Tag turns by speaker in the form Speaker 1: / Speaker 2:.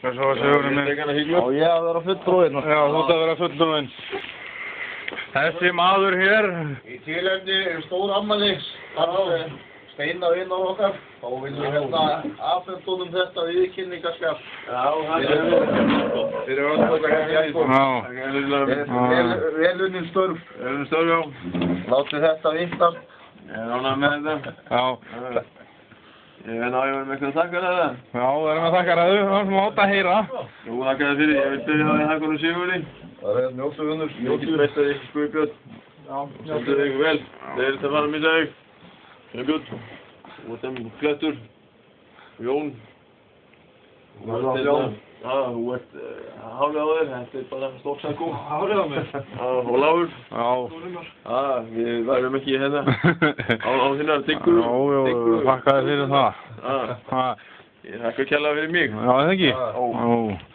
Speaker 1: Hvað svo að sögurinn minn?
Speaker 2: Já, ég að vera fulltrúinn.
Speaker 1: Já, þú ert að vera fulltrúinn. Þessi maður hér.
Speaker 2: Í tilefni stór afmæli, Steina vinn á okkar. Þá viljum við afhenda honum þetta viðkynningaskap.
Speaker 1: Já.
Speaker 2: Vel unnin störf.
Speaker 1: Já.
Speaker 2: Látið þetta vittast.
Speaker 1: Ég ánægður með þetta. Já.
Speaker 3: Ég veit að ég var með eitthvað að þakka það.
Speaker 1: Já, við erum að þakka ræðu, það er sem átt að heyra.
Speaker 3: Jú, þakka það fyrir, ég vil byrja það í Hækkunum Sigurði.
Speaker 2: Það er njóttuðunur.
Speaker 3: Mikið meistari, Guðbjörn.
Speaker 1: Já,
Speaker 3: Svolítið þig vel. Það er þetta fara að missa þig. Guðbjörn. Og þeim Klettur. Jón.
Speaker 2: Jón.
Speaker 3: Já, þú ert hálfið á þér, þetta er bara stokksakó.
Speaker 2: Hálfið á mér.
Speaker 3: Já, Ólafur.
Speaker 1: Já.
Speaker 3: Já, við værum ekki hérna á þinnar Diggur.
Speaker 1: Já, þakka þér fyrir það.
Speaker 3: Já, ég þakka kærlega fyrir mig.
Speaker 1: Já, það ekki?
Speaker 3: Já.